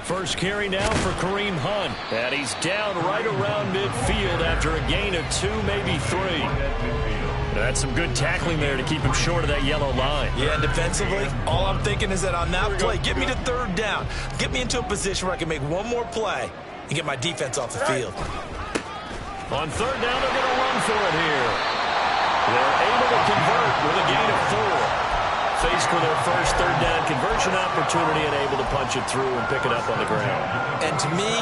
First carry now for Kareem Hunt. And he's down right around midfield after a gain of 2, maybe 3. That's some good tackling there to keep him short of that yellow line. Yeah, and defensively, all I'm thinking is that on that play, get me to third down. Get me into a position where I can make one more play and get my defense off the field. On third down, they're going to run for it here. They're able to convert with a gain of 4. Faced with their first third down conversion opportunity and able to punch it through and pick it up on the ground. And to me,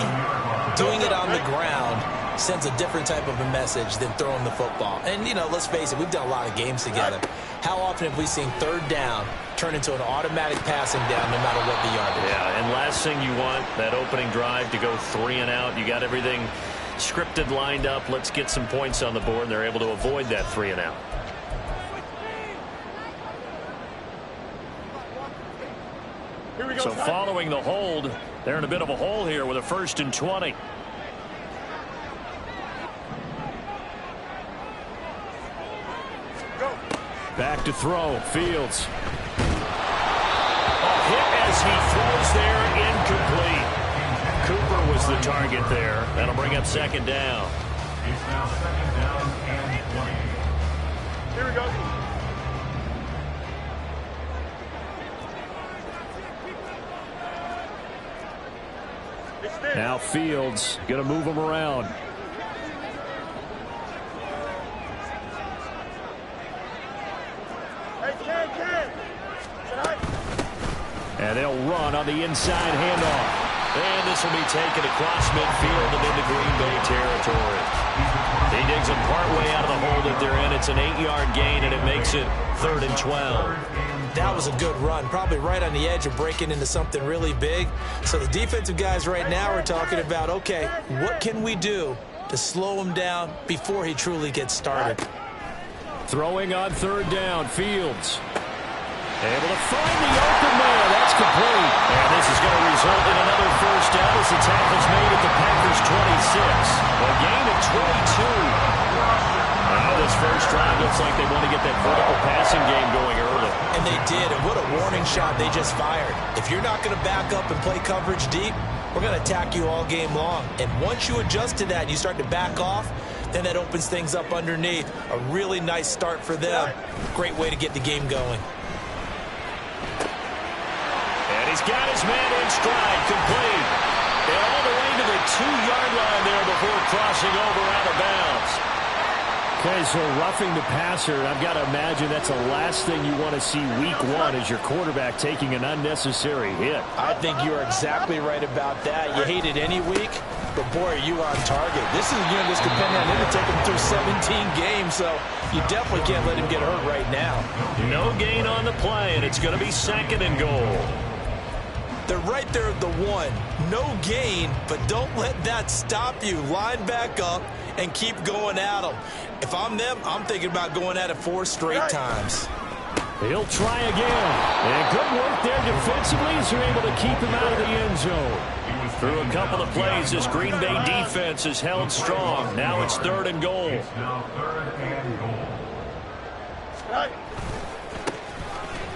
doing it on the ground sends a different type of a message than throwing the football. And, you know, let's face it, we've done a lot of games together. How often have we seen third down turn into an automatic passing down no matter what the yardage? Yeah, and last thing you want, that opening drive to go 3 and out. You got everything scripted, lined up. Let's get some points on the board, and they're able to avoid that 3 and out. So following the hold, they're in a bit of a hole here with a 1st and 20. Back to throw. Fields. A hit as he throws there, incomplete. Cooper was the target there. That'll bring up 2nd down. It's now 2nd down and 20. Here we go. Now Fields going to move him around. And they'll run on the inside handoff. And this will be taken across midfield and into Green Bay territory. He digs them partway out of the hole that they're in. It's an 8-yard gain, and it makes it 3rd and 12. That was a good run, probably right on the edge of breaking into something really big. So the defensive guys right now are talking about, okay, what can we do to slow him down before he truly gets started? Throwing on 3rd down, Fields. Able to find the open man. That's complete. And this is going to result in another 1st down as the tackle's made at the Packers' 26. A gain of 22. Now this first drive looks like they want to get that vertical passing game going early. And they did, and what a warning shot they just fired. If you're not going to back up and play coverage deep, we're going to attack you all game long. And once you adjust to that and you start to back off, then that opens things up underneath. A really nice start for them. Great way to get the game going. And he's got his man in stride, complete. And all the way to the 2-yard line there before crossing over out of bounds. Okay, so roughing the passer, I've got to imagine that's the last thing you want to see week 1 as your quarterback taking an unnecessary hit. I think you're exactly right about that. You hate it any week, but boy, are you on target. This is, you know, this could depend on him to take him through 17 games, so you definitely can't let him get hurt right now. No gain on the play, and it's going to be 2nd and goal. They're right there at the 1. No gain, but don't let that stop you. Line back up and keep going at them. If I'm them, I'm thinking about going at it 4 straight times. He'll try again. And good work there defensively as they're able to keep him out of the end zone. Through a couple of plays, this Green Bay defense is held strong. Now it's 3rd and goal.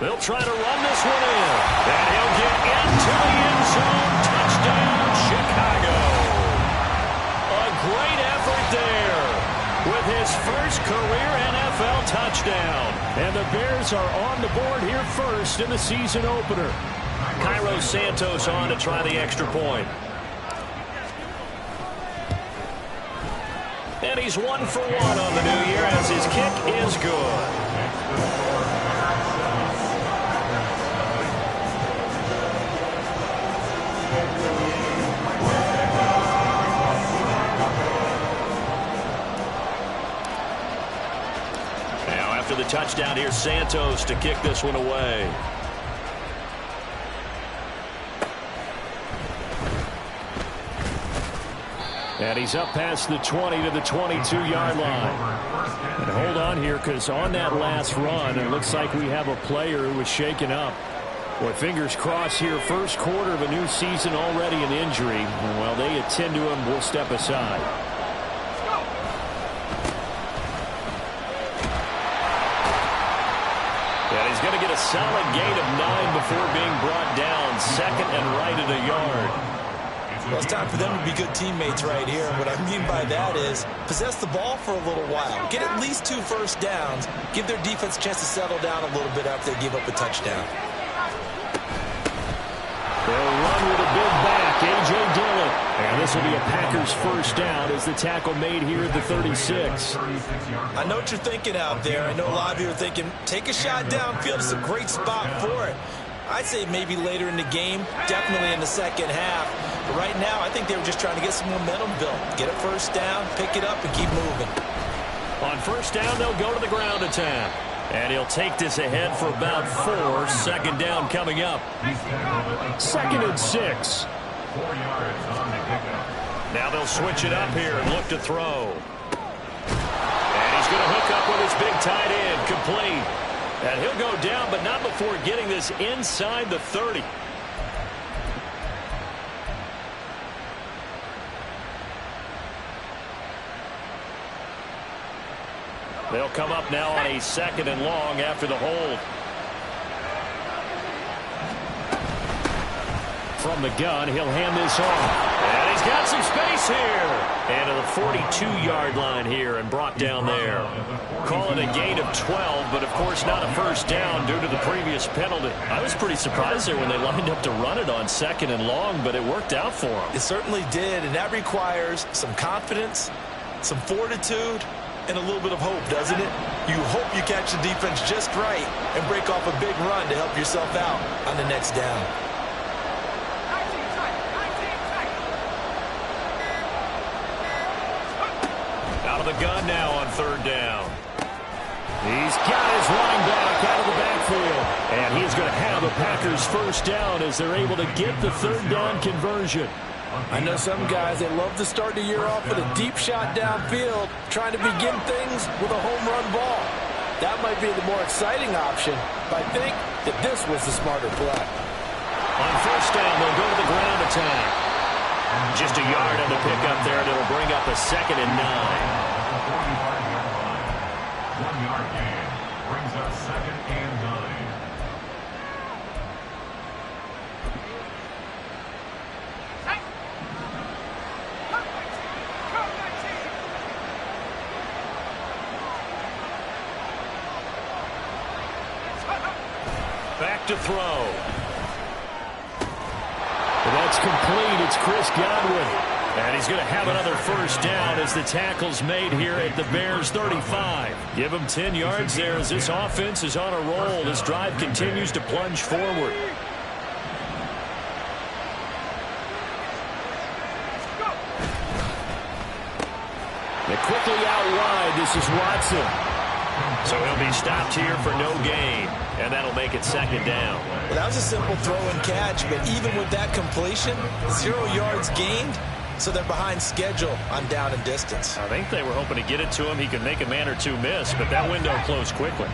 They'll try to run this one in. And he'll get into the end zone. Touchdown, Chicago. A great effort there with his first career NFL touchdown. And the Bears are on the board here first in the season opener. Cairo Santos on to try the extra point. And he's 1 for 1 on the new year as his kick is good. Now after the touchdown, here's Santos to kick this one away. And he's up past the 20 to the 22-yard line. And hold on here, because on that last run, it looks like we have a player who was shaken up. Boy, fingers crossed here. First quarter of a new season, already an injury. And while they attend to him, we'll step aside. And he's going to get a solid gain of 9 before being brought down. 2nd and right at a yard. Well, it's time for them to be good teammates right here. What I mean by that is possess the ball for a little while. Get at least 2 first downs. Give their defense a chance to settle down a little bit after they give up a touchdown. They'll run with a big back, A.J. Dillon. And this will be a Packers first down as the tackle made here at the 36. I know what you're thinking out there. I know a lot of you are thinking, take a shot downfield. It's a great spot for it. I'd say maybe later in the game, definitely in the second half. But right now, I think they were just trying to get some momentum built. Get a first down, pick it up, and keep moving. On first down, they'll go to the ground attack. And he'll take this ahead for about 4. Second down coming up. 2nd and 6. 4 yards on the pickup. Now they'll switch it up here and look to throw. And he's going to hook up with his big tight end, complete. And he'll go down, but not before getting this inside the 30. They'll come up now on a 2nd and long after the hold. From the gun, he'll hand this off. And he's got some space here. And to the 42-yard line here and brought down there. Call it a gain of 12, but of course not a first down due to the previous penalty. I was pretty surprised there when they lined up to run it on 2nd and long, but it worked out for them. It certainly did, and that requires some confidence, some fortitude, and a little bit of hope, doesn't it? You hope you catch the defense just right and break off a big run to help yourself out on the next down. Out of the gun now on 3rd down. He's got his running back out of the backfield. And he's going to have a Packers first down as they're able to get the 3rd down conversion. I know some guys, they love to start the year off with a deep shot downfield, trying to begin things with a home run ball. That might be the more exciting option, but I think that this was the smarter play. On first down, they'll go to the ground attack. Just a yard on the pickup there, and it'll bring up a 2nd and 9. 1-yard gain brings up 2nd and 9. Back to throw. That's complete. It's Chris Godwin. And he's going to have another first down as the tackle's made here at the Bears 35. Give him 10 yards there as this offense is on a roll. This drive continues to plunge forward. They quickly out wide. This is Watson. So he'll be stopped here for no gain. And that'll make it 2nd down. Well, that was a simple throw and catch, but even with that completion, 0 yards gained, so they're behind schedule on down and distance. I think they were hoping to get it to him. He could make a man or two miss, but that window closed quickly.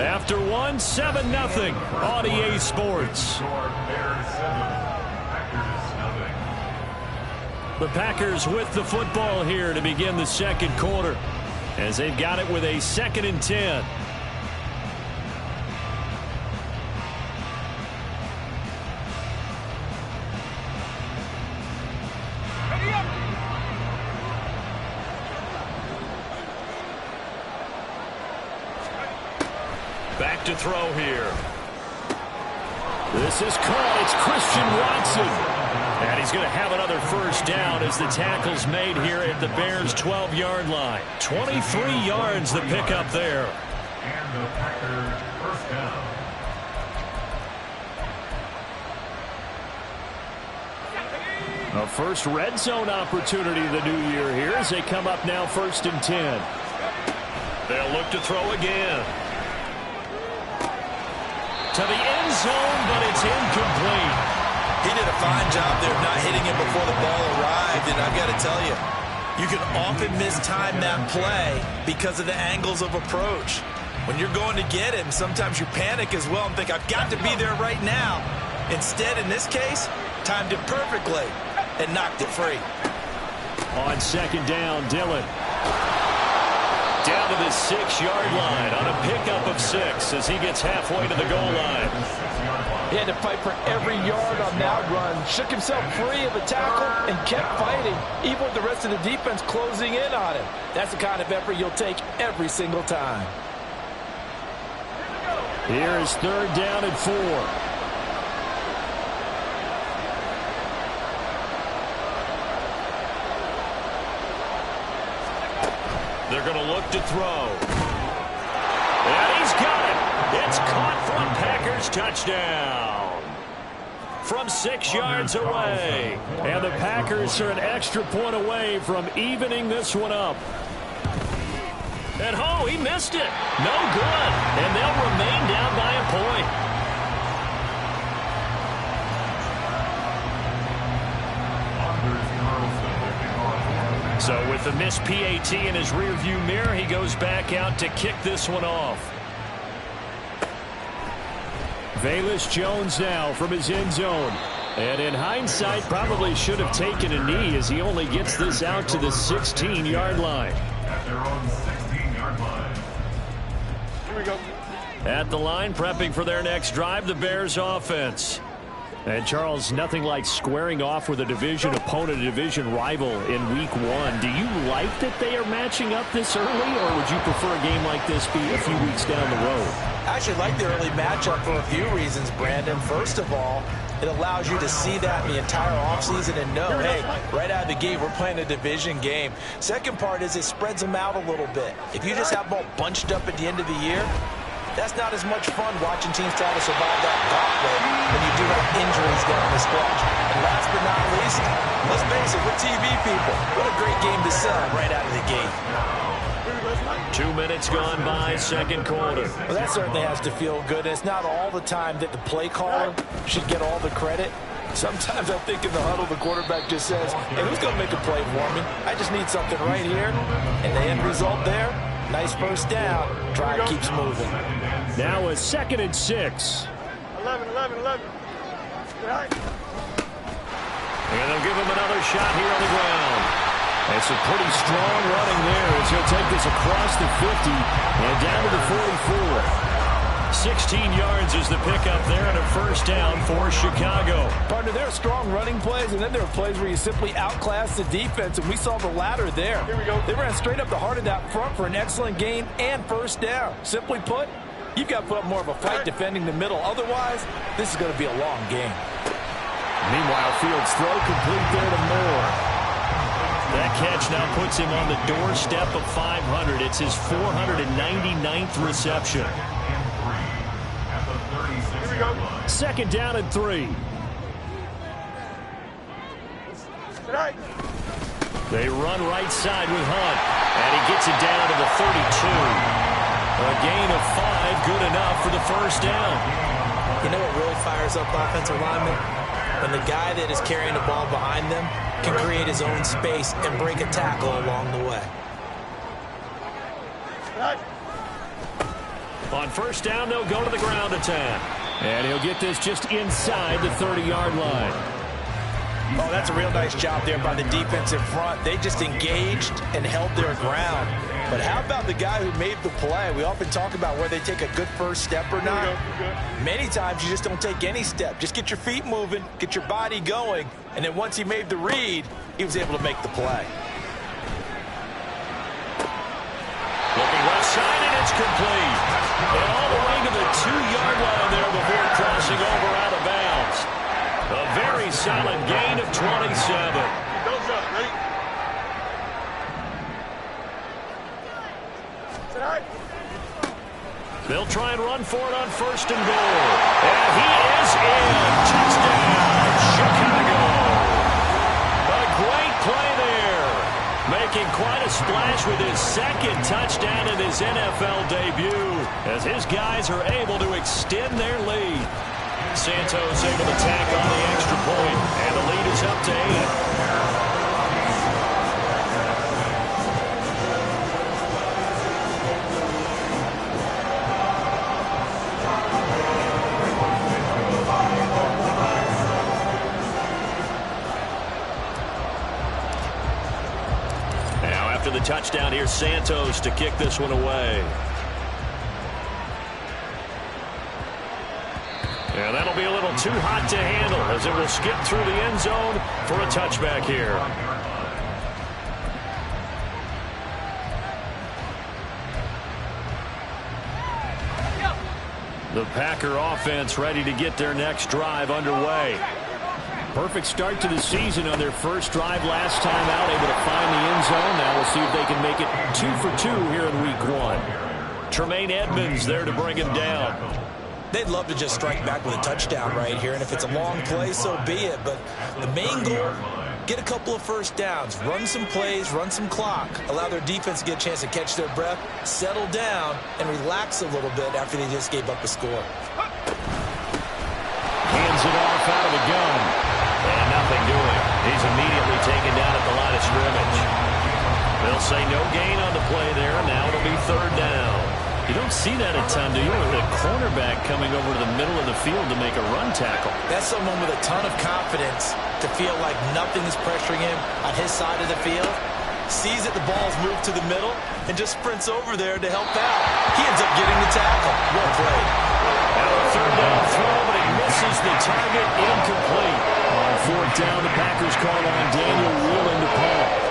After 1, 7-0 on EA Sports. The Packers with the football here to begin the 2nd quarter, as they've got it with a 2nd and 10. Back to throw here. This is caught. It's Christian Watson. And he's going to have another first down as the tackle's made here at the Bears' 12-yard line. 23 yards the pickup there. And the Packers first down. A first red zone opportunity of the new year here as they come up now 1st and 10. They'll look to throw again. To the end zone, but it's incomplete. He did a fine job there of not hitting him before the ball arrived, and I've got to tell you, you can often mistime that play because of the angles of approach. When you're going to get him, sometimes you panic as well and think, I've got to be there right now. Instead, in this case, timed it perfectly and knocked it free. On 2nd down, Dillon. Down to the 6-yard line on a pickup of 6 as he gets halfway to the goal line. He had to fight for every yard on that run. Shook himself free of a tackle and kept fighting, even with the rest of the defense closing in on him. That's the kind of effort you'll take every single time. Here is 3rd down and 4. They're going to look to throw. And he's got it. It's caught for a Packers touchdown. From 6 yards away. And the Packers are an extra point away from evening this one up. And oh, he missed it. No good. And they'll remain down by a point. So with the missed PAT in his rearview mirror, he goes back out to kick this one off. Velus Jones now from his end zone. And in hindsight, probably should have taken a knee as he only gets this out to the 16-yard line. At their own 16-yard line. Here we go. At the line, prepping for their next drive, the Bears offense. And Charles, nothing like squaring off with a division opponent, a division rival in week 1. Do you like that they are matching up this early, or would you prefer a game like this be a few weeks down the road? I actually like the early matchup for a few reasons, Brandon. First of all, it allows you to see that in the entire offseason and know, hey, right out of the gate, we're playing a division game. Second part is it spreads them out a little bit. If you just have them all bunched up at the end of the year, that's not as much fun watching teams try to survive that gauntlet when you do have injuries down the stretch. And last but not least, let's face it, we're TV people. What a great game to sell right out of the gate. 2 minutes gone by, second quarter. Well, that certainly has to feel good. It's not all the time that the play caller should get all the credit. Sometimes I think in the huddle, the quarterback just says, hey, who's going to make a play for me? I just need something right here. And the end result there, nice first down. Drive keeps moving. Now a 2nd and 6. 11. And they'll give him another shot here on the ground. And some pretty strong running there as he'll take this across the 50 and down to the 44. 16 yards is the pickup there and a first down for Chicago. Partner, there are strong running plays, and then there are plays where you simply outclass the defense, and we saw the latter there. Here we go. They ran straight up the heart of that front for an excellent gain and first down. Simply put, you've got to put up more of a fight defending the middle. Otherwise, this is going to be a long game. Meanwhile, Fields' throw complete there to Moore. That catch now puts him on the doorstep of 500. It's his 499th reception. 2nd down and 3. They run right side with Hunt. And he gets it down to the 32. A gain of 5, good enough for the first down. You know what really fires up offensive linemen? When the guy that is carrying the ball behind them can create his own space and break a tackle along the way. On first down, they'll go to the ground attack. And he'll get this just inside the 30-yard line. Oh, that's a real nice job there by the defensive front. They just engaged and held their ground. But how about the guy who made the play? We often talk about where they take a good first step or not. Many times you just don't take any step. Just get your feet moving, get your body going, and then once he made the read, he was able to make the play. Looking left side, and it's complete. And all the way to the 2-yard line there before crossing over out of bounds. A very solid gain of 27. They'll try and run for it on first and goal. And he is in. Touchdown, Chicago. A great play there. Making quite a splash with his 2nd touchdown in his NFL debut as his guys are able to extend their lead. Santos able to tack on the extra point, and the lead is up to 8. The touchdown here, Santos to kick this one away. And that'll be a little too hot to handle as it will skip through the end zone for a touchback here. The Packer offense ready to get their next drive underway. Perfect start to the season on their first drive last time out, able to find the end zone. Now we'll see if they can make it 2 for 2 here in week 1. Tremaine Edmonds there to bring him down. They'd love to just strike back with a touchdown right here, and if it's a long play, so be it. But the main goal, get a couple of first downs, run some plays, run some clock, allow their defense to get a chance to catch their breath, settle down, and relax a little bit after they just gave up a score. Hands it off out of the gun. And nothing doing. He's immediately taken down at the line of scrimmage. They'll say no gain on the play there. Now it'll be 3rd down. You don't see that a ton, do you? With a cornerback coming over to the middle of the field to make a run tackle. That's someone with a ton of confidence to feel like nothing is pressuring him on his side of the field. Sees that the ball's moved to the middle and just sprints over there to help out. He ends up getting the tackle. Well played. Now a 3rd down throw, but he misses the target. Incomplete. On 4th down, the Packers call on Daniel Whelan to punt.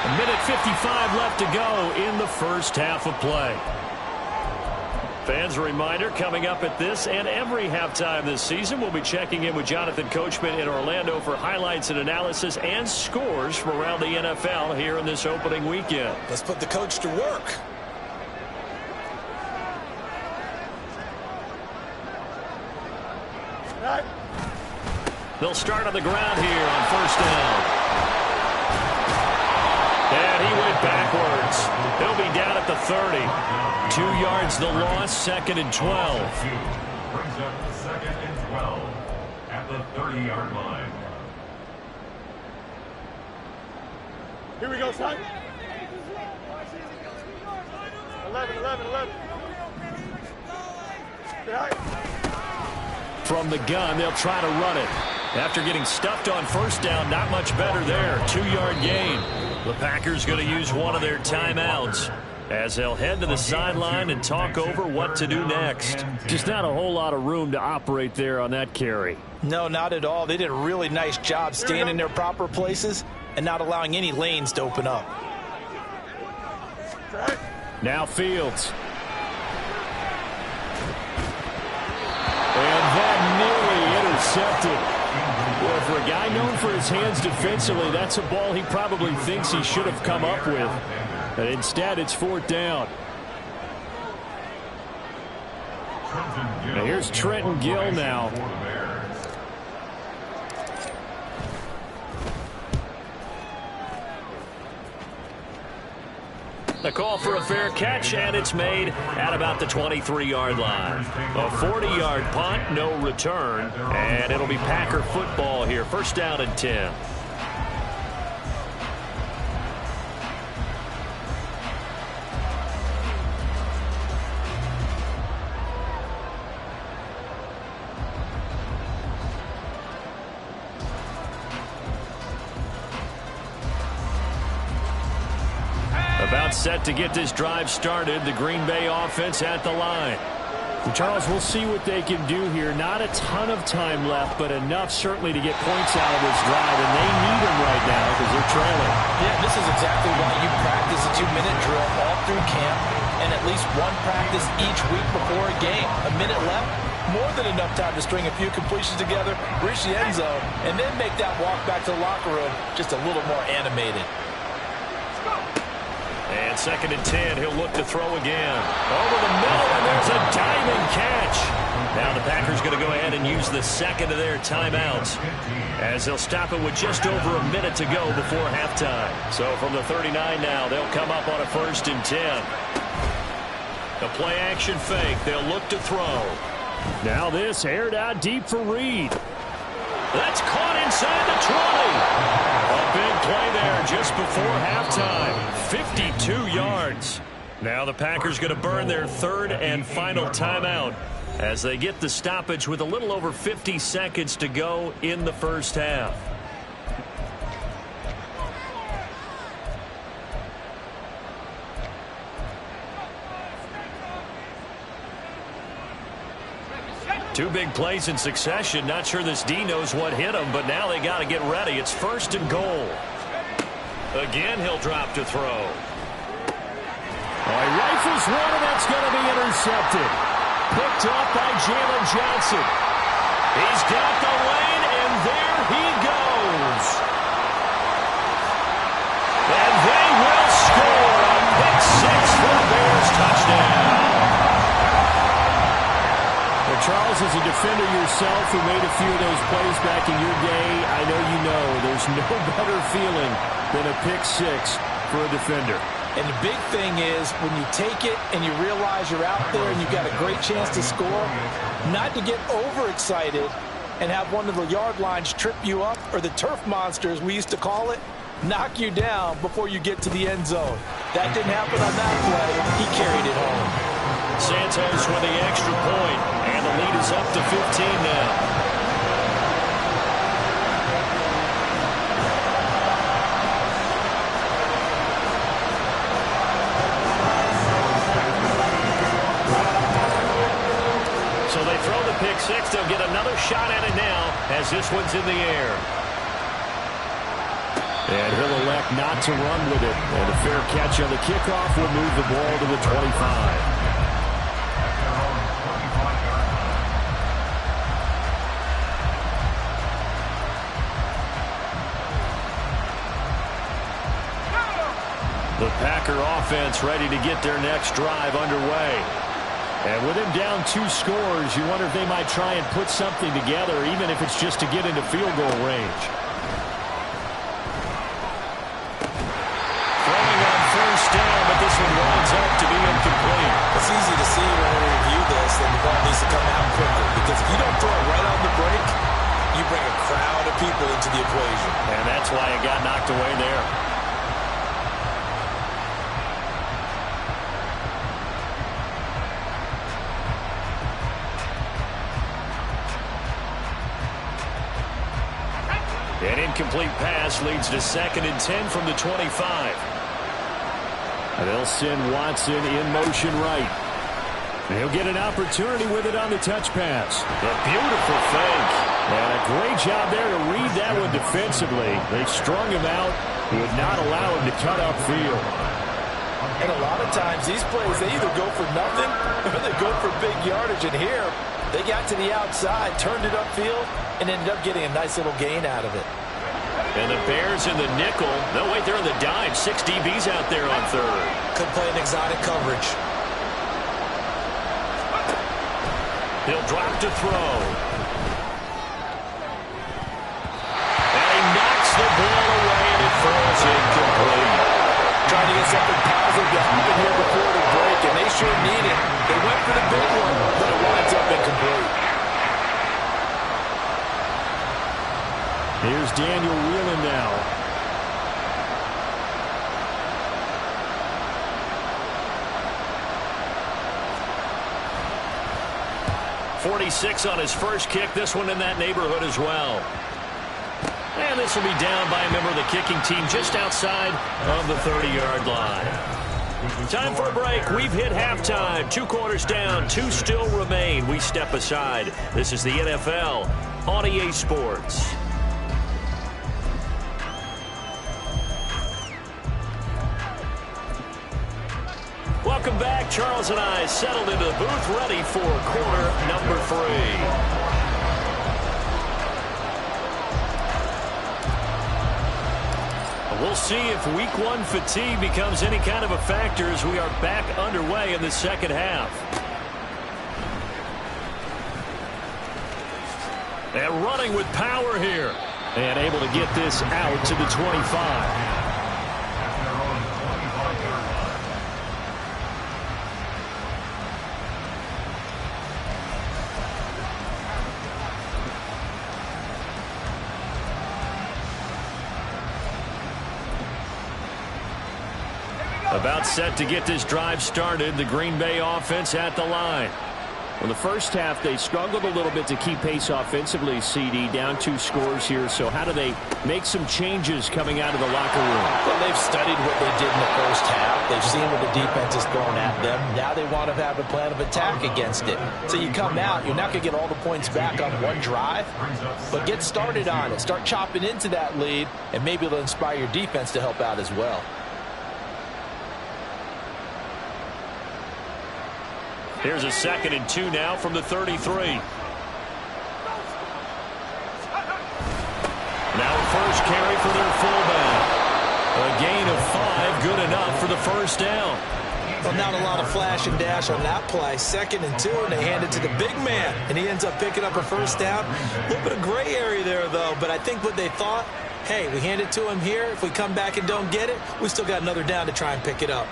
A minute 55 left to go in the first half of play. Fans, a reminder, coming up at this and every halftime this season, we'll be checking in with Jonathan Coachman in Orlando for highlights and analysis and scores from around the NFL here in this opening weekend. Let's put the coach to work. They'll start on the ground here on 1st down. And he went backwards. He'll be down at the 30. 2 yards the loss, 2nd and 12. Brings up 2nd and 12 at the 30-yard line. Here we go, son. 11. From the gun, they'll try to run it. After getting stuffed on 1st down, not much better there. 2-yard gain. The Packers going to use one of their timeouts as they'll head to the sideline and talk over what to do next. Just not a whole lot of room to operate there on that carry. No, not at all. They did a really nice job staying in their proper places and not allowing any lanes to open up. Now Fields. And that nearly intercepted. Well, for a guy known for his hands defensively, that's a ball he probably thinks he should have come up with. But instead, it's 4th down. Now here's Trenton Gill now. The call for a fair catch, and it's made at about the 23-yard line. A 40-yard punt, no return, and it'll be Packer football here. 1st down and 10. About set to get this drive started. The Green Bay offense at the line. Charles, we'll see what they can do here. Not a ton of time left, but enough certainly to get points out of this drive, and they need them right now because they're trailing. Yeah, this is exactly why you practice a 2-minute drill all through camp and at least one practice each week before a game. A minute left, more than enough time to string a few completions together, reach the end zone, and then make that walk back to the locker room just a little more animated. And 2nd and 10, he'll look to throw again. Over the middle, and there's a diving catch. Now the Packers going to go ahead and use the 2nd of their timeouts as they'll stop it with just over a minute to go before halftime. So from the 39 now, they'll come up on a 1st and 10. The play action fake, they'll look to throw. Now this aired out deep for Reed. That's caught inside the 20. A big play there just before halftime. 52 yards. Now the Packers going to burn their 3rd and final timeout as they get the stoppage with a little over 50 seconds to go in the first half. Two big plays in succession. Not sure this D knows what hit him, but now they got to get ready. It's 1st and goal. Again, he'll drop to throw. He rifles one, and that's going to be intercepted. Picked up by Jalen Johnson. He's got the lane, and there he goes. And they will score a pick six for the Bears touchdown. Well, Charles, as a defender yourself who made a few of those plays back in your day, I know you know there's no better feeling than a pick six for a defender. And the big thing is when you take it and you realize you're out there and you've got a great chance to score, not to get overexcited and have one of the yard lines trip you up, or the turf monsters, we used to call it, knock you down before you get to the end zone. That didn't happen on that play. He carried it home. Santos with the extra point, and the lead is up to 15 now. So they throw the pick six. They'll get another shot at it now as this one's in the air. And he'll elect not to run with it. And a fair catch on the kickoff will move the ball to the 25. The Packer offense ready to get their next drive underway. And with him down 2 scores, you wonder if they might try and put something together, even if it's just to get into field goal range. Throwing on 1st down, but this one winds up to be incomplete. It's easy to see when we review this that the ball needs to come out quicker, because if you don't throw it right on the break, you bring a crowd of people into the equation. And that's why it got knocked away there. An incomplete pass leads to 2nd and 10 from the 25. And they'll send Watson in motion right. He'll get an opportunity with it on the touch pass. A beautiful fake. And a great job there to read that one defensively. They strung him out, would not allow him to cut upfield. And a lot of times these plays, they either go for nothing or they go for big yardage. And here, they got to the outside, turned it upfield, and ended up getting a nice little gain out of it. And the Bears in the nickel. No, wait, they're in the dime. 6 DBs out there on 3rd. Could play an exotic coverage. He'll drop to throw. And he knocks the ball away, and it falls incomplete. Trying to get something positive to happen here before the break, and they sure need it. They went for the big one, but it winds up incomplete. Here's Daniel Whelan now. .46 on his first kick. This one in that neighborhood as well. And this will be down by a member of the kicking team just outside of the 30-yard line. Time for a break. We've hit halftime. 2 quarters down. 2 still remain. We step aside. This is the NFL on EA Sports. Welcome back. Charles and I settled into the booth, ready for quarter number 3. We'll see if week 1 fatigue becomes any kind of a factor as we are back underway in the second half. And running with power here. And able to get this out to the 25. About set to get this drive started. The Green Bay offense at the line. Well, the first half, they struggled a little bit to keep pace offensively, CD, down 2 scores here. So how do they make some changes coming out of the locker room? Well, they've studied what they did in the first half. They've seen what the defense is throwing at them. Now they want to have a plan of attack against it. So you come out, you're not going to get all the points back on one drive, but get started on it. Start chopping into that lead, and maybe it'll inspire your defense to help out as well. Here's a 2nd and 2 now from the 33. Now a first carry for their fullback. A gain of 5, good enough for the first down. Well, not a lot of flash and dash on that play. 2nd and 2, and they hand it to the big man, and he ends up picking up a first down. A little bit of gray area there, though, but I think what they thought, hey, we hand it to him here. If we come back and don't get it, we still got another down to try and pick it up.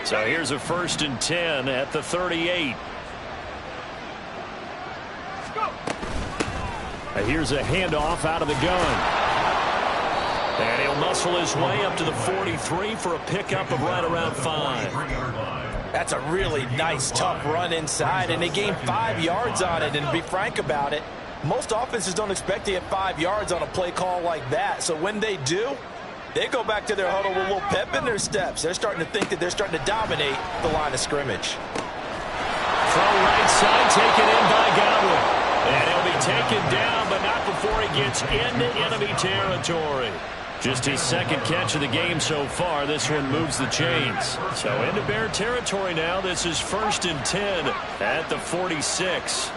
So here's a 1st and 10 at the 38. Here's a handoff out of the gun. And he'll muscle his way up to the 43 for a pickup of right around 5. That's a really nice, tough run inside, and they gained 5 yards on it. And to be frank about it, most offenses don't expect to get 5 yards on a play call like that. So when they do, they go back to their huddle with a little pep in their steps. They're starting to think that they're starting to dominate the line of scrimmage. Throw right side, taken in by Godwin. And he'll be taken down, but not before he gets into enemy territory. Just his 2nd catch of the game so far. This one moves the chains. So into Bear territory now. This is 1st and 10 at the 46.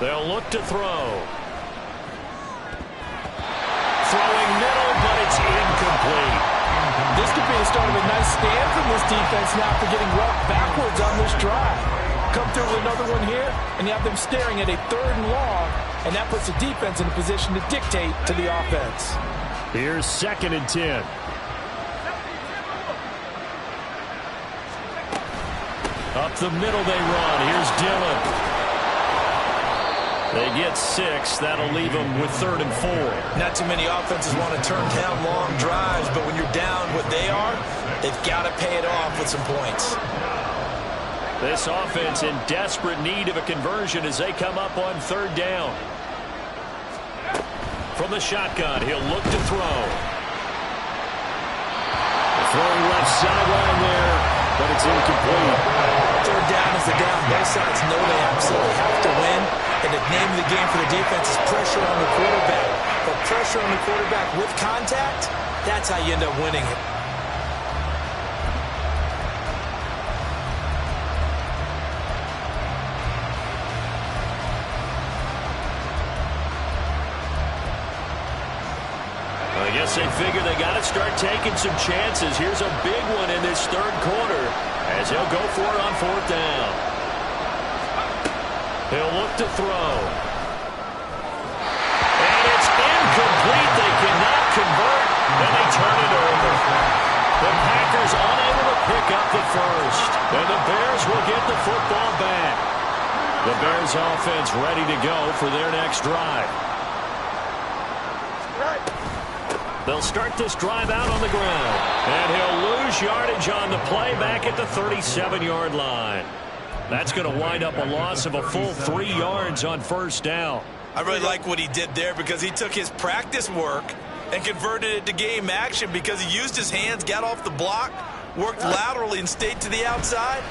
They'll look to throw. Throwing middle, but it's incomplete. This could be the start of a nice stand from this defense now for getting rocked backwards on this drive. Come through with another one here, and you have them staring at a 3rd and long, and that puts the defense in a position to dictate to the offense. Here's 2nd and 10. Up the middle they run. Here's Dillon. They get 6. That'll leave them with 3rd and 4. Not too many offenses want to turn down long drives, but when you're down what they are, they've got to pay it off with some points. This offense in desperate need of a conversion as they come up on 3rd down. From the shotgun, he'll look to throw. Throwing left sideline there, but it's incomplete. 3rd down is the down. Both sides know they absolutely have to win, and the name of the game for the defense is pressure on the quarterback. But pressure on the quarterback with contact, that's how you end up winning it. I guess they figure they got to start taking some chances. Here's a big one in this 3rd quarter as he'll go for it on 4th down. He'll look to throw. And it's incomplete. They cannot convert, and they turn it over. The Packers unable to pick up the first, and the Bears will get the football back. The Bears offense ready to go for their next drive. They'll start this drive out on the ground. And he'll lose yardage on the play back at the 37-yard line. That's going to wind up a loss of a full 3 yards on 1st down. I really like what he did there because he took his practice work and converted it to game action because he used his hands, got off the block, worked laterally and stayed to the outside,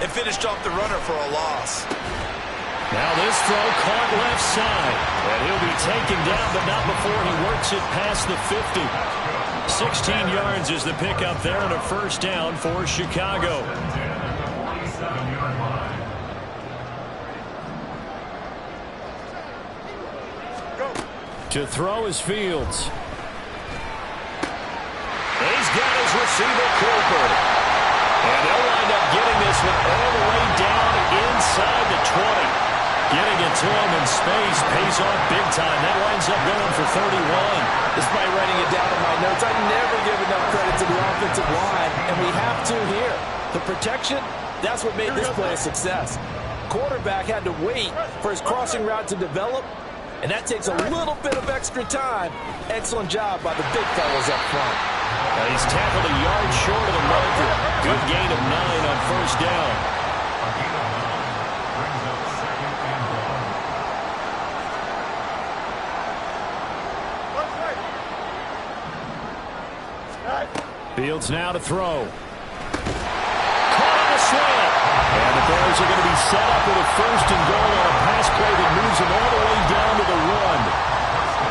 and finished off the runner for a loss. Now this throw caught left side. And he'll be taken down, but not before he works it past the 50. 16 yards is the pickup there and a 1st down for Chicago. To throw is Fields. He's got his receiver Cooper. And they'll wind up getting this one all the way down inside the 20. Getting it to him in space pays off big time. That winds up going for 31. Despite writing it down in my notes, I never give enough credit to the offensive line, and we have to here. The protection, that's what made this play a success. Quarterback had to wait for his crossing route to develop, and that takes a little bit of extra time. Excellent job by the big fellas up front. Now he's tackled a yard short of the marker. Good gain of 9 on 1st down. Fields now to throw. Caught on the slant. And the Bears are going to be set up with a 1st and goal on a pass play that moves them all the way down to the 1.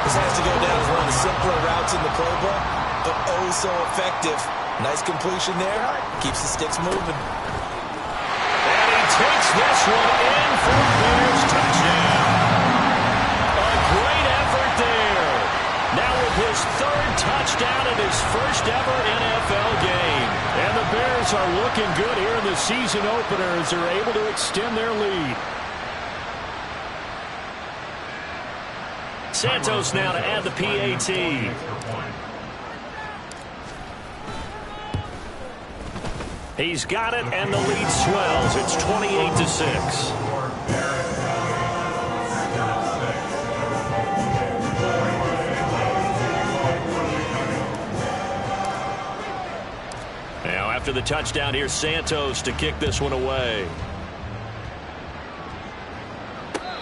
This has to go down as one of the simpler routes in the playbook, but oh so effective. Nice completion there. Keeps the sticks moving. And he takes this one in for a Bears touchdown. A great effort there. Now with his 3rd touchdown in his 1st ever NFL game. And the Bears are looking good here in the season opener as they're able to extend their lead. Santos now to add the PAT. He's got it, and the lead swells. It's 28-6. Now, after the touchdown, here's Santos to kick this one away.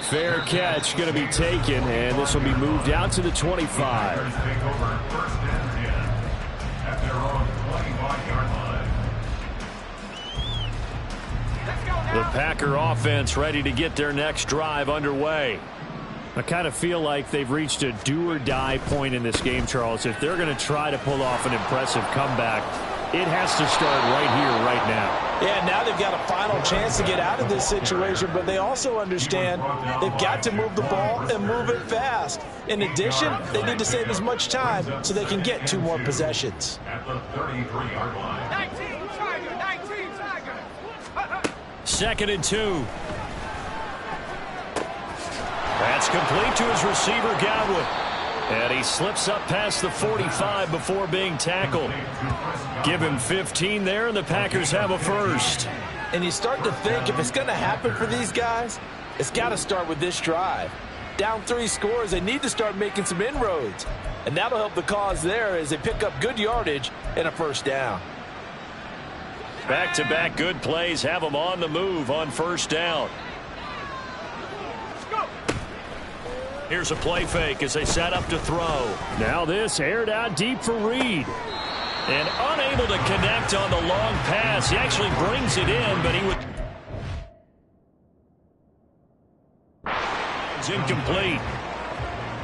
Fair catch going to be taken, and this will be moved out to the 25. The Packer offense ready to get their next drive underway. I kind of feel like they've reached a do-or-die point in this game, Charles. If they're going to try to pull off an impressive comeback, it has to start right here, right now. Yeah, now they've got a final chance to get out of this situation, but they also understand they've got to move the ball and move it fast. In addition, they need to save as much time so they can get 2 more possessions. At the 33-yard line. 19 Tiger. 2nd and 2. That's complete to his receiver, Godwin. And he slips up past the 45 before being tackled. Give him 15 there, and the Packers have a 1st. And you start to think if it's going to happen for these guys, it's got to start with this drive. Down 3 scores, they need to start making some inroads. And that'll help the cause there as they pick up good yardage and a 1st down. Back-to-back good plays have them on the move on 1st down. Here's a play fake as they set up to throw. Now this aired out deep for Reed. And unable to connect on the long pass. He actually brings it in, but he would... It's incomplete.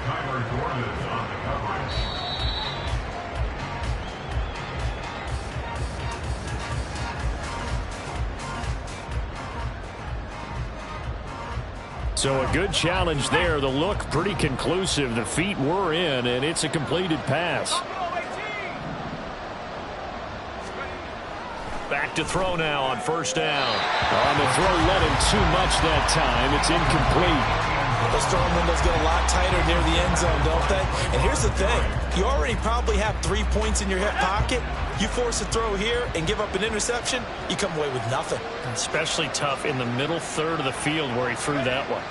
Tyler Gordon on the coverage. So a good challenge there. The look pretty conclusive. The feet were in, and it's a completed pass. Back to throw now on 1st down. On the throw, let him too much that time. It's incomplete. Those throwing windows get a lot tighter near the end zone, don't they? And here's the thing. You already probably have 3 points in your hip pocket. You force a throw here and give up an interception, you come away with nothing. Especially tough in the middle 3rd of the field where he threw that one.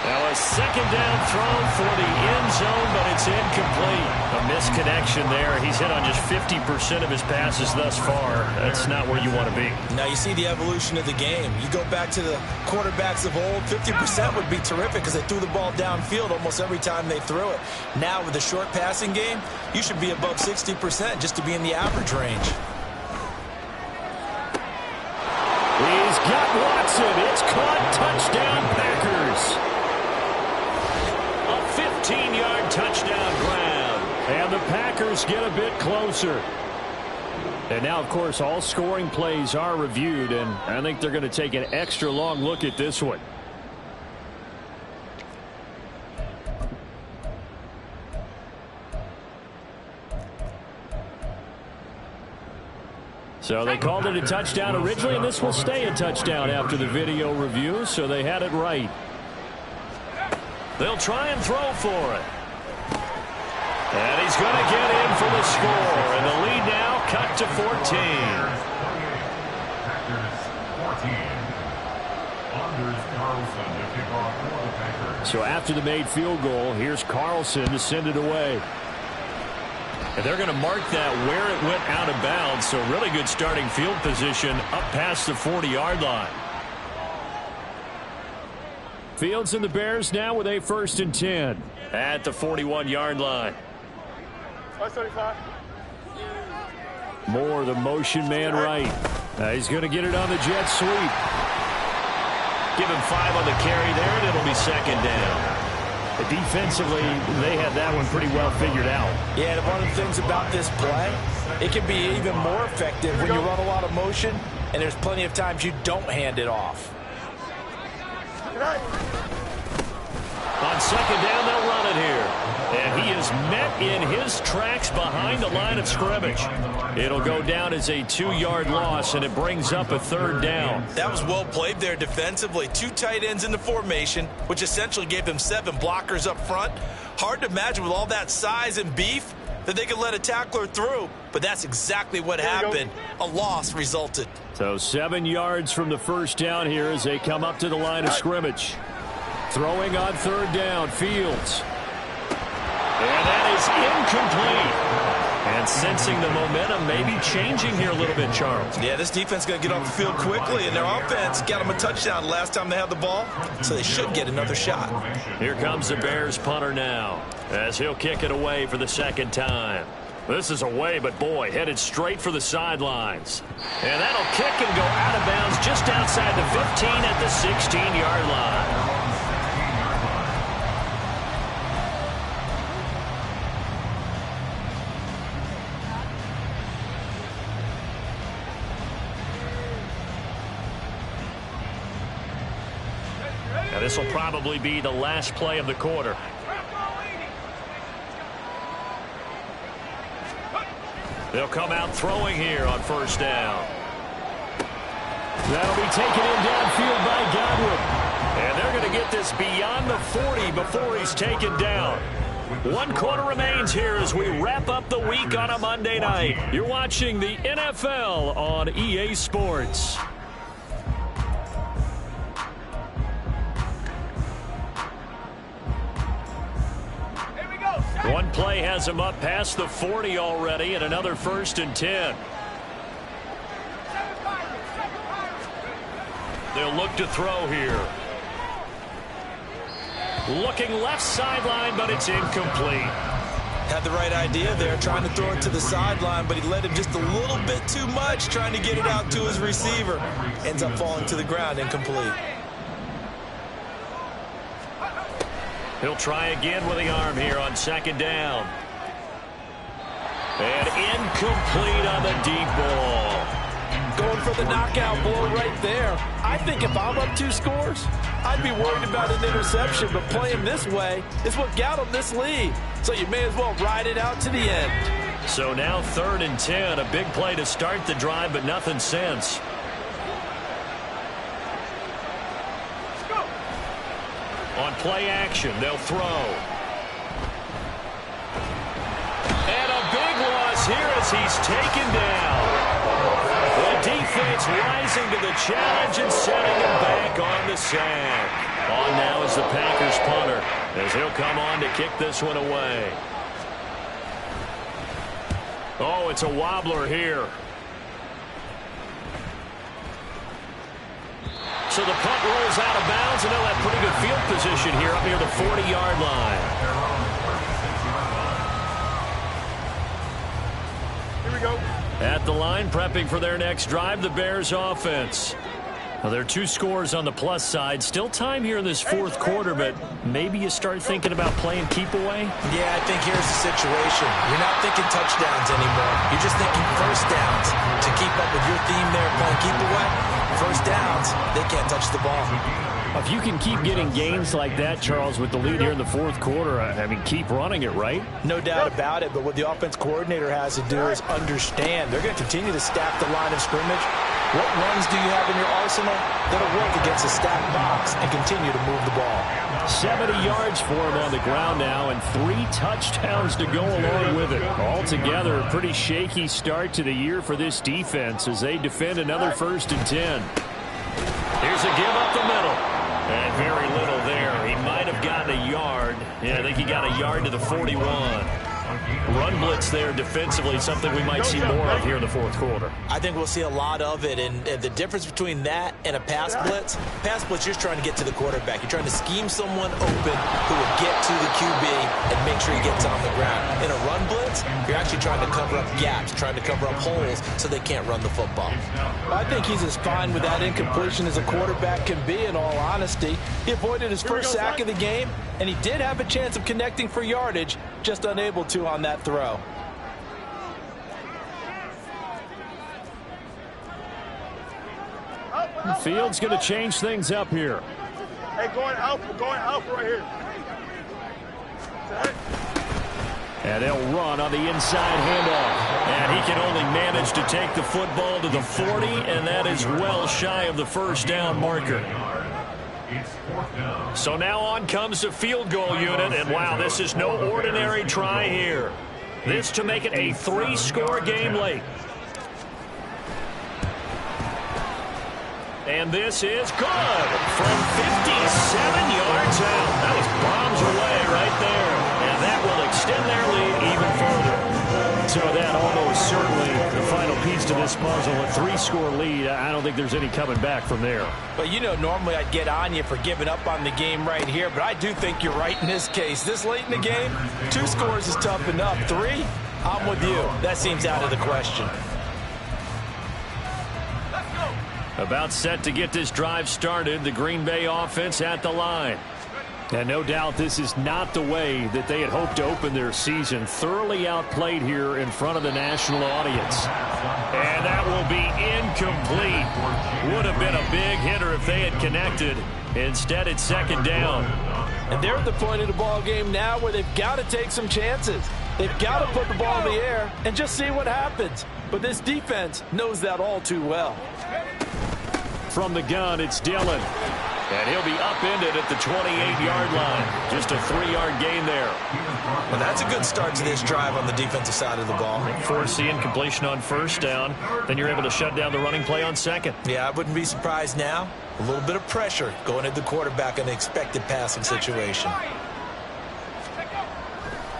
Now a 2nd down throw for the end zone, but it's incomplete. A misconnection there. He's hit on just 50% of his passes thus far. That's not where you want to be. Now you see the evolution of the game. You go back to the quarterbacks of old, 50% would be terrific because they threw the ball downfield almost every time they threw it. Now with the short passing game, you should be above 60% just to be in the average range. He's got Watson. It's caught. Touchdown, Packers. 15-yard touchdown grab. And the Packers get a bit closer. And now, of course, all scoring plays are reviewed, and I think they're going to take an extra long look at this one. So they called it a touchdown originally, and this will stay a touchdown after the video review, so they had it right. They'll try and throw for it. And he's going to get in for the score. And the lead now cut to 14. So after the made field goal, here's Carlson to send it away. And they're going to mark that where it went out of bounds. So really good starting field position up past the 40-yard line. Fields and the Bears now with a 1st and 10. At the 41-yard line. Moore, the motion man right. He's going to get it on the jet sweep. Give him 5 on the carry there, and it'll be second down. Defensively, they had that one pretty well figured out. Yeah, and one of the things about this play, it can be even more effective when you run a lot of motion, and there's plenty of times you don't hand it off. On second down, they'll run it here. And he is met in his tracks behind the line of scrimmage. It'll go down as a 2-yard loss, and it brings up a third down. That was well played there defensively. 2 tight ends in the formation, which essentially gave them 7 blockers up front. Hard to imagine with all that size and beef that they could let a tackler through. But that's exactly what happened. A loss resulted. So 7 yards from the first down here as they come up to the line of scrimmage. Throwing on third down, Fields. And that is incomplete. And sensing the momentum maybe changing here a little bit, Charles. Yeah, this defense is going to get off the field quickly, and their offense got them a touchdown last time they had the ball, so they should get another shot. Here comes the Bears punter now as he'll kick it away for the second time. This is away, but boy, headed straight for the sidelines. And that'll kick and go out of bounds just outside the 15 at the 16-yard line. Now, this will probably be the last play of the quarter. They'll come out throwing here on first down. That'll be taken in downfield by Godwin. And they're going to get this beyond the 40 before he's taken down. 1 quarter remains here as we wrap up the week on a Monday night. You're watching the NFL on EA Sports. One play has him up past the 40 already, and another 1st and 10. They'll look to throw here. Looking left sideline, but it's incomplete. Had the right idea there, trying to throw it to the sideline, but he led him just a little bit too much, trying to get it out to his receiver. Ends up falling to the ground, incomplete. He'll try again with the arm here on second down. And incomplete on the deep ball. Going for the knockout blow right there. I think if I'm up 2 scores, I'd be worried about an interception, but playing this way is what got him this lead. So you may as well ride it out to the end. So now 3rd and 10, a big play to start the drive, but nothing since. On play action, they'll throw. And a big loss here as he's taken down. The defense rising to the challenge and setting him back on the sack. On now is the Packers punter as he'll come on to kick this one away. Oh, it's a wobbler here. So the punt rolls out of bounds, and they'll have pretty good field position here up near the 40-yard line. Here we go. At the line, prepping for their next drive, the Bears offense. Well, there are 2 scores on the plus side. Still time here in this 4th quarter, but maybe you start thinking about playing keep away? Yeah, I think here's the situation. You're not thinking touchdowns anymore. You're just thinking first downs. To keep up with your theme there, playing keep away, first downs, they can't touch the ball. If you can keep getting gains like that, Charles, with the lead here in the 4th quarter, I mean, keep running it, right? No doubt about it, but what the offense coordinator has to do is understand. They're going to continue to stack the line of scrimmage. What runs do you have in your arsenal that'll work against a stacked box and continue to move the ball? 70 yards for him on the ground now and 3 touchdowns to go along with it. Altogether, a pretty shaky start to the year for this defense as they defend another 1st and 10. Here's a give up the middle. And very little there. He might have gotten a yard. Yeah, I think he got a yard to the 41. Run blitz there defensively, something we might see more of here in the fourth quarter. I think we'll see a lot of it, and the difference between that and a pass blitz, you're just trying to get to the quarterback. You're trying to scheme someone open who will get to the QB and make sure he gets on the ground. In a run blitz, you're actually trying to cover up gaps, trying to cover up holes so they can't run the football. I think he's as fine with that incompletion as a quarterback can be, in all honesty. He avoided his first sack of the game, and he did have a chance of connecting for yardage, just unable to on that throw. Fields going to change things up here. Hey, going out right here. And they'll run on the inside handoff. And he can only manage to take the football to the 40, and that is well shy of the first down marker. So now on comes the field goal unit, and wow, this is no ordinary try here. This to make it a 3-score game late. And this is good from 57 yards out. That was bombs away right there. And that will extend their lead even further. So that almost certainly the final piece to this puzzle. A 3-score lead. I don't think there's any coming back from there. But you know, normally I'd get on you for giving up on the game right here, but I do think you're right in this case. This late in the game, 2 scores is tough enough. 3, I'm with you. That seems out of the question. About set to get this drive started, the Green Bay offense at the line. And no doubt this is not the way that they had hoped to open their season. Thoroughly outplayed here in front of the national audience. And that will be incomplete. Would have been a big hitter if they had connected. Instead, it's second down. And they're at the point of the ball game now where they've got to take some chances. They've got to put the ball in the air and just see what happens. But this defense knows that all too well. From the gun, it's Dillon. And he'll be upended at the 28-yard line. Just a 3-yard gain there. Well, that's a good start to this drive on the defensive side of the ball. Force the incompletion on first down. Then you're able to shut down the running play on second. Yeah, I wouldn't be surprised now. A little bit of pressure going at the quarterback in an expected passing situation.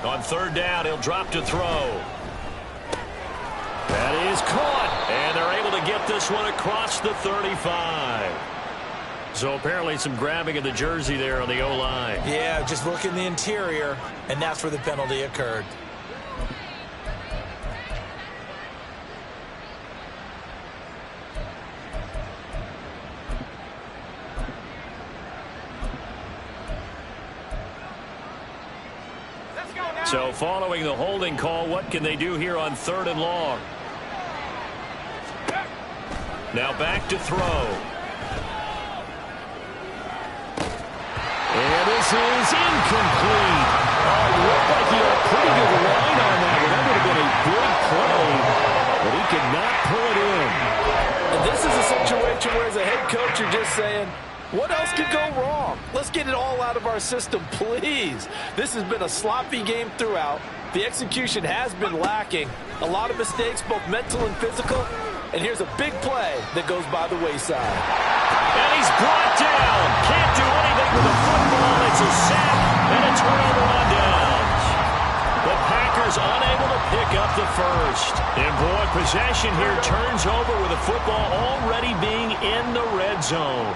On third down, he'll drop to throw. That is caught. And they're able to get this one across the 35. So apparently some grabbing of the jersey there on the O-line. Yeah, just look in the interior, and that's where the penalty occurred. So following the holding call, what can they do here on 3rd and long? Now back to throw. And this is incomplete. Oh, it looked like he had a pretty good line on that one. That would have been a big play, but he could not pull it in. And this is a situation where as a head coach you're just saying, what else could go wrong? Let's get it all out of our system, please. This has been a sloppy game throughout. The execution has been lacking. A lot of mistakes, both mental and physical. And here's a big play that goes by the wayside. And he's brought down. Can't do anything with the football. It's a sack and a turnover on downs. The Packers unable to pick up the first. And boy, possession here turns over with the football already being in the red zone.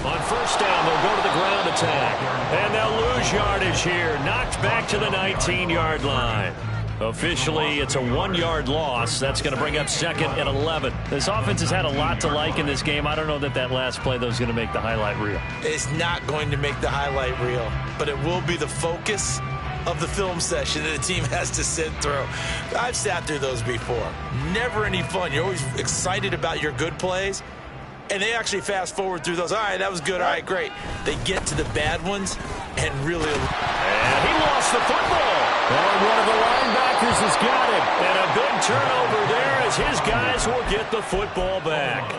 On first down, they'll go to the ground attack. And they'll lose yardage here. Knocked back to the 19-yard line. Officially, it's a 1-yard loss. That's going to bring up 2nd and 11. This offense has had a lot to like in this game. I don't know that last play, though, is going to make the highlight reel. It's not going to make the highlight reel, but it will be the focus of the film session that the team has to sit through. I've sat through those before. Never any fun. You're always excited about your good plays, and they actually fast forward through those. All right, that was good. All right, great. They get to the bad ones and really... And he lost the football. And one of the linebackers has got it. And a big turnover there as his guys will get the football back.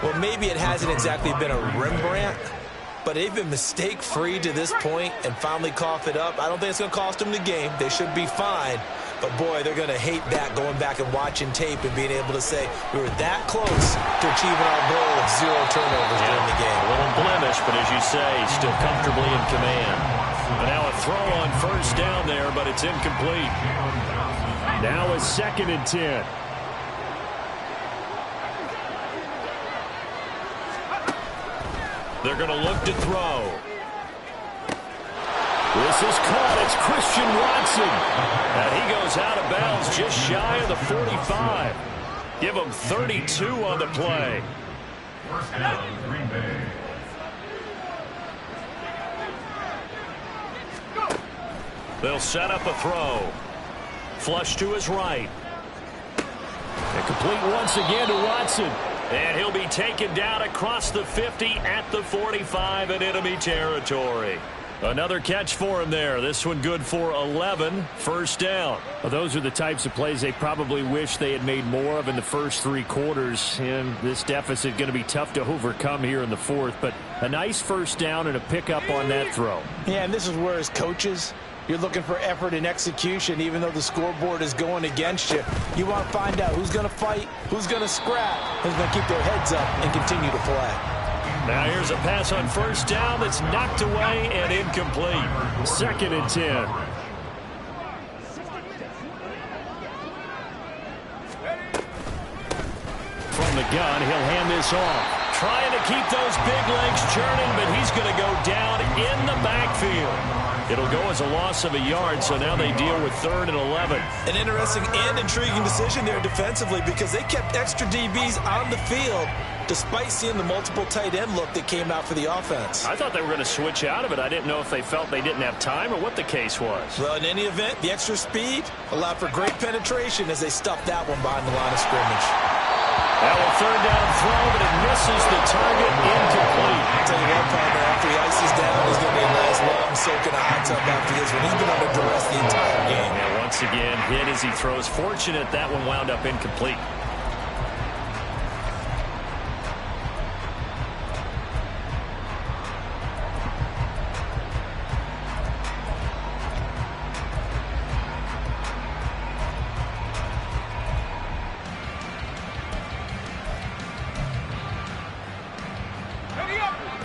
Well, maybe it hasn't exactly been a Rembrandt, but they've been mistake-free to this point and finally cough it up. I don't think it's going to cost them the game. They should be fine. But, boy, they're going to hate that, going back and watching tape and being able to say we were that close to achieving our goal of 0 turnovers during the game. A little blemish, but as you say, still comfortably in command. Now a throw on first down there, but it's incomplete. Now a 2nd and 10. They're going to look to throw. This is caught. It's Christian Watson. And he goes out of bounds just shy of the 45. Give him 32 on the play. First down, Green Bay. They'll set up a throw. Flush to his right. And complete once again to Watson. And he'll be taken down across the 50 at the 45 in enemy territory. Another catch for him there. This one good for 11. First down. Well, those are the types of plays they probably wish they had made more of in the first 3 quarters. And this deficit going to be tough to overcome here in the 4th. But a nice first down and a pickup on that throw. Yeah, and this is where as coaches, you're looking for effort and execution, even though the scoreboard is going against you. You want to find out who's going to fight, who's going to scrap, who's going to keep their heads up and continue to play. Now here's a pass on first down that's knocked away and incomplete. 2nd and 10. From the gun, he'll hand this off. Trying to keep those big legs churning, but he's going to go down in the backfield. It'll go as a loss of a yard, so now they deal with 3rd and 11. An interesting and intriguing decision there defensively because they kept extra DBs on the field despite seeing the multiple tight end look that came out for the offense. I thought they were going to switch out of it. I didn't know if they felt they didn't have time or what the case was. Well, in any event, the extra speed allowed for great penetration as they stuffed that one behind the line of scrimmage. Now a 3rd down throw, but it misses the target, incomplete. I'll tell you what, partner, after he ices down, he's going to be a nice long soak in a hot tub after this one. He's been under duress the entire game. And once again, hit as he throws. Fortunate that one wound up incomplete.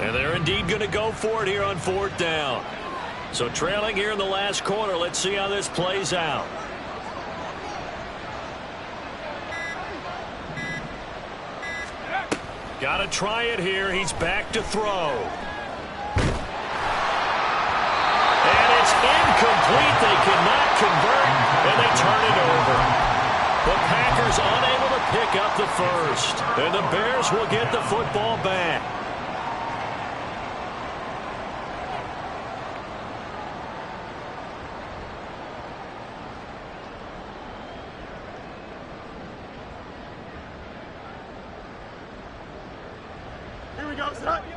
And they're indeed going to go for it here on 4th down. So trailing here in the last quarter. Let's see how this plays out. Got to try it here. He's back to throw. And it's incomplete. They cannot convert, and they turn it over. The Packers unable to pick up the first. And the Bears will get the football back.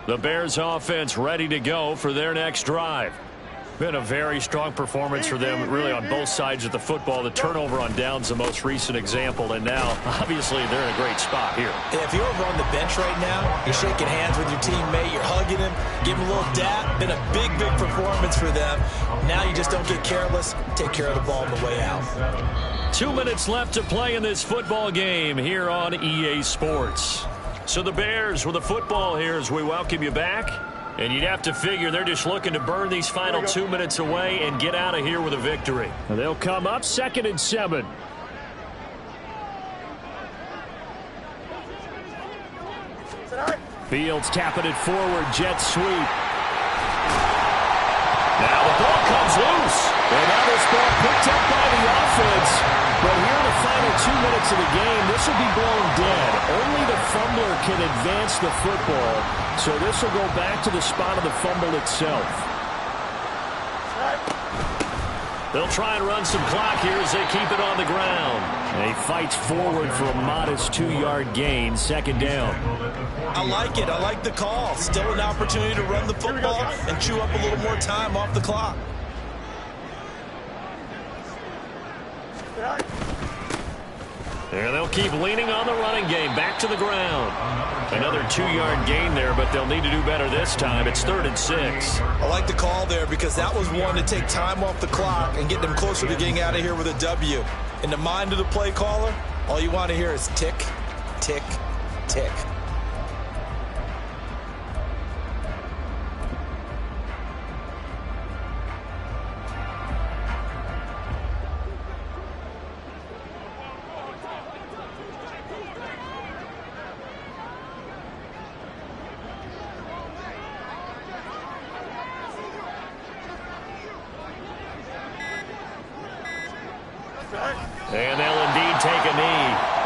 The Bears offense ready to go for their next drive. Been a very strong performance for them, really, on both sides of the football. The turnover on downs, the most recent example, and now, obviously, they're in a great spot here. Yeah, if you're over on the bench right now, you're shaking hands with your teammate, you're hugging him, give him a little dap. Been a big, big performance for them. Now you just don't get careless. Take care of the ball on the way out. 2 minutes left to play in this football game here on EA Sports. So the Bears with the football here as we welcome you back. And you'd have to figure they're just looking to burn these final 2 minutes away and get out of here with a victory. And they'll come up 2nd and 7. Fields tapping it forward, jet sweep. Now the ball comes loose. And now this ball picked up by the offense. But here in the final 2 minutes of the game, this will be blown dead. Only the fumbler can advance the football. So this will go back to the spot of the fumble itself. They'll try and run some clock here as they keep it on the ground. And he fights forward for a modest 2-yard gain, 2nd down. I like it. I like the call. Still an opportunity to run the football and chew up a little more time off the clock. And they'll keep leaning on the running game. Back to the ground. Another 2-yard gain there, but they'll need to do better this time. It's 3rd and 6. I like the call there because that was one to take time off the clock and get them closer to getting out of here with a W. In the mind of the play caller, all you want to hear is tick, tick, tick. And they'll indeed take a knee.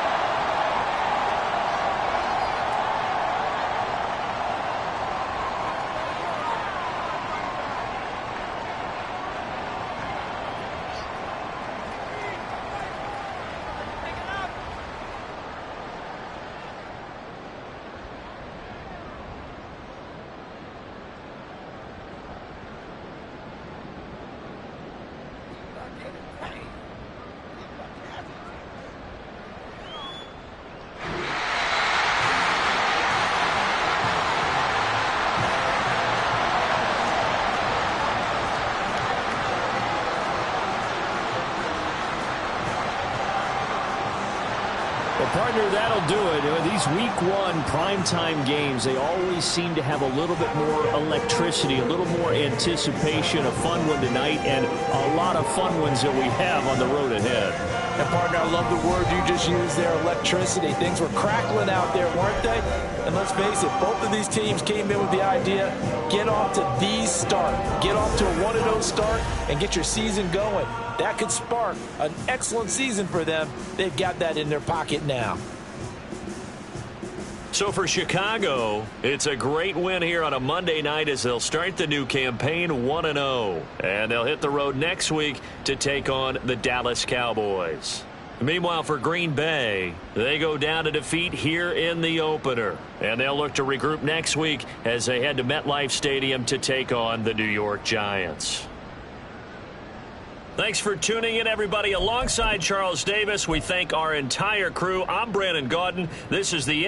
Well, partner, that'll do it. These Week 1 primetime games, they always seem to have a little bit more electricity, a little more anticipation. A fun one tonight, and a lot of fun ones that we have on the road ahead. And, partner, I love the word you just used there, electricity. Things were crackling out there, weren't they? And let's face it, both of these teams came in with the idea, get off to the start. Get off to a 1-0 start and get your season going. That could spark an excellent season for them. They've got that in their pocket now. So for Chicago, it's a great win here on a Monday night as they'll start the new campaign 1-0. And they'll hit the road next week to take on the Dallas Cowboys. Meanwhile, for Green Bay, they go down to defeat here in the opener. And they'll look to regroup next week as they head to MetLife Stadium to take on the New York Giants. Thanks for tuning in, everybody. Alongside Charles Davis, we thank our entire crew. I'm Brandon Gaudin. This is the